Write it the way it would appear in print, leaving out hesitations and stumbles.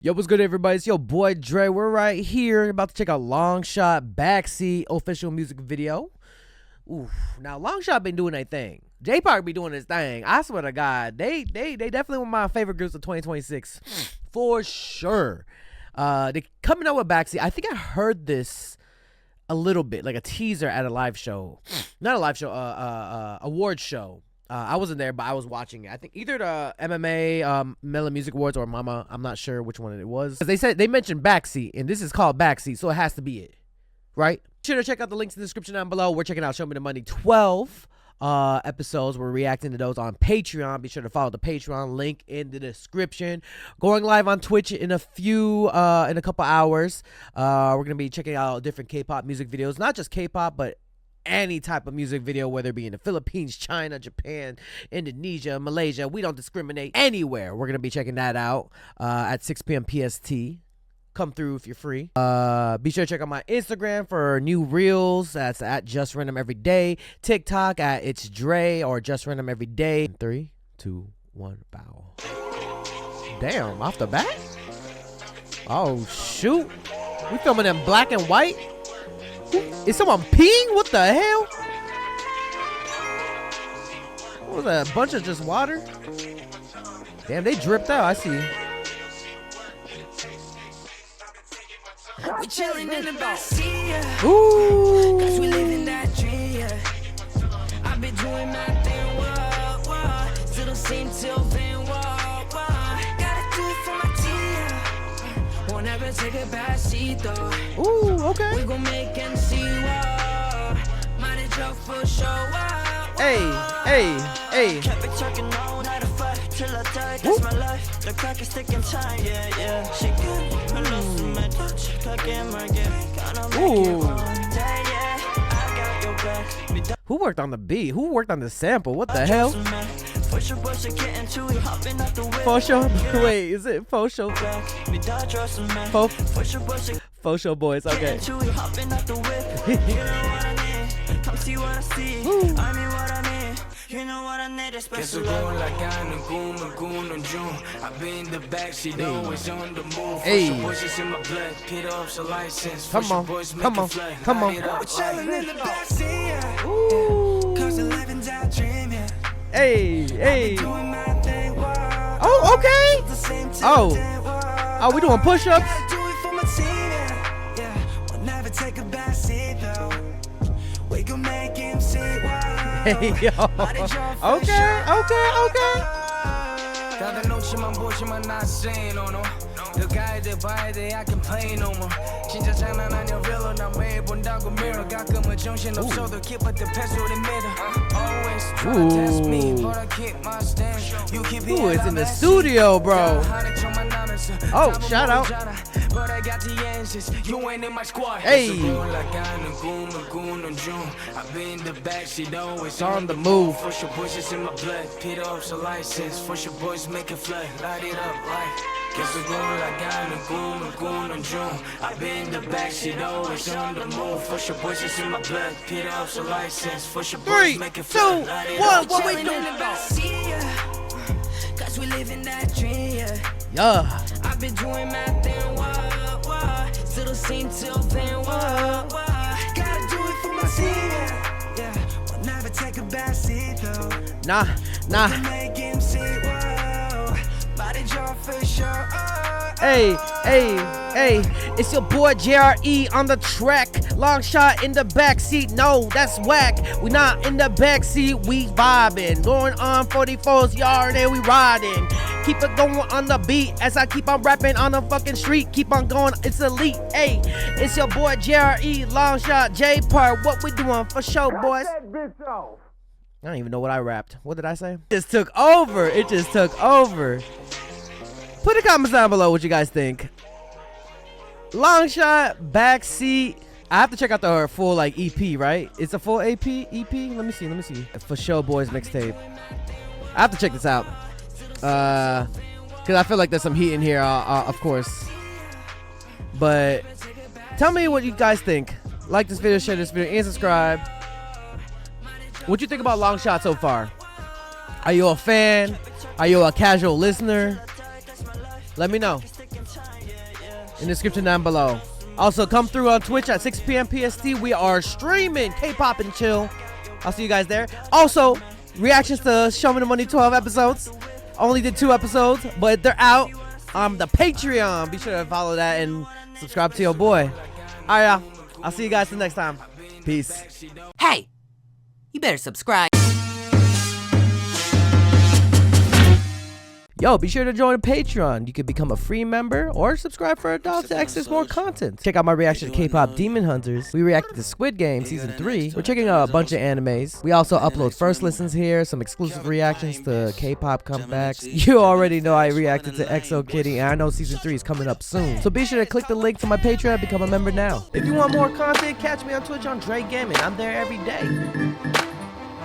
Yo, what's good, everybody? It's your boy Dre. We're right here about to check out LNGSHOT Backseat official music video. Oof. Now, LNGSHOT been doing their thing. J-Park be doing his thing. I swear to God, they definitely one of my favorite groups of 2026 for sure. They coming out with Backseat. I think I heard this a little bit, like a teaser at a live show, not a live show, award show. I wasn't there, but I was watching it. I think either the MMA Melon Music Awards or Mama. I'm not sure which one it was. They mentioned Backseat, and this is called Backseat, so it has to be it, right? Be sure to check out the links in the description down below. We're checking out Show Me the Money 12 episodes. We're reacting to those on Patreon. Be sure to follow the Patreon link in the description. Going live on Twitch in a couple hours. We're gonna be checking out different K-pop music videos, not just K-pop, but any type of music video, whether it be in the Philippines, China, Japan, Indonesia, Malaysia. We don't discriminate anywhere. We're gonna be checking that out at 6 p.m. PST. Come through if you're free. Be sure to check out my Instagram for new reels. That's at Just Random Every Day. TikTok at It's Dre or Just Random Every Day. 3, 2, 1, bow. Damn, off the bat? Oh shoot. We filming in black and white? Is someone peeing? What the hell? What was that? A bunch of just water? Damn, they dripped out. I see. We chillin' in the backseat. Ooh. Cause we living that dream. I've been doing my thing, whoa. Still the same till then, whoa. Gotta do it for my team. Won't ever take a backseat though. Ooh, okay. We gon' make MC, whoa. Mighty joke for show, whoa. Hey. Kept it talking all night of fight till I die. That's my life. The clock is ticking time, yeah. She good. I love to my touch. Clock in my game. Gonna make it one day, yeah. I got your back. Who worked on the beat? Who worked on the sample? What the hell? For sure. Wait, is it for sure? For sure boys, okay. You know what I need, a special love. Like I'm a goon on June. I've been in the backseat, always on the move. Hey. Voices in my blood, Peter up's a license. Come on. We're chillin' in the backseat. Ooh. Cause the living's our dream, yeah. Hey. Doing my thing, whoa. Oh, okay. The same till Oh. then, whoa. Oh, we doing push-ups? Gotta do it for my team, yeah. We'll never take a backseat though. We gon' make him see why. Hey, yo. Okay. Cada noche man boy man not saying no. The guy that buy they I can play no more. 진짜 장난 아니야 real 나 매일 본다고 mirror 가끔은 정신 없어도 keep at the pencil in middle. Always try to test me but I keep my stance. You keep Ooh, it's in the studio, bro. Oh, shout out. But I got the answers. You ain't in my squad. Hey. Like I'm a goon on June. I've been in the backseat, always On the move. For sure, voices in my blood. Peter up's a license. For sure, boys make it flood. Light it up like. Guess we're going like I'm a goon on June. I've been in the backseat, always on the move. For sure, voices in my blood. Peter up's a license. For sure, boys 3, make it 2, flood. Light it 1. up. What we Chillin' do? in the backseat, cause we living that dream, Yeah. I've been doing my thing, whoa. Still the same till then, whoa. Gotta do it for my team, yeah. We'll never take a backseat though. Nah. Make him see, whoa. Body drop for sure. Hey. It's your boy JRE on the track. LNGSHOT in the backseat. No, that's whack. We not in the backseat. We vibing. Going on 44's yard and we riding. Keep it going on the beat as I keep on rapping on the fucking street. Keep on going. It's elite. Hey, it's your boy JRE, LNGSHOT, J-Park. What we doing for show, boys? I don't even know what I rapped. What did I say? It just took over. Put in the comments down below what you guys think. LNGSHOT, Backseat. I have to check out the full like EP, right? It's a full EP? Let me see. For show, boys mixtape. I have to check this out. Because I feel like there's some heat in here, of course. But tell me what you guys think. Like this video, share this video, and subscribe. What you think about LNGSHOT so far? Are you a fan? Are you a casual listener? Let me know. in the description down below. Also, come through on Twitch at 6 p.m. PST. We are streaming K-pop and chill. I'll see you guys there. Also, reactions to Show Me the Money 12 episodes. Only did 2 episodes, but they're out on the Patreon. Be sure to follow that and subscribe to your boy. All right, y'all. I'll see you guys the next time. Peace. Hey, you better subscribe. Yo, be sure to join the Patreon. You can become a free member or subscribe for $1 to access more content. Check out my reaction to K-pop Demon Hunters. We reacted to Squid Game Season 3. We're checking out a bunch of animes. We also upload first listens here, some exclusive reactions to K-pop comebacks. You already know I reacted to EXO Kitty, and I know Season 3 is coming up soon. So be sure to click the link to my Patreon and become a member now. If you want more content, catch me on Twitch on JREKML. I'm there every day.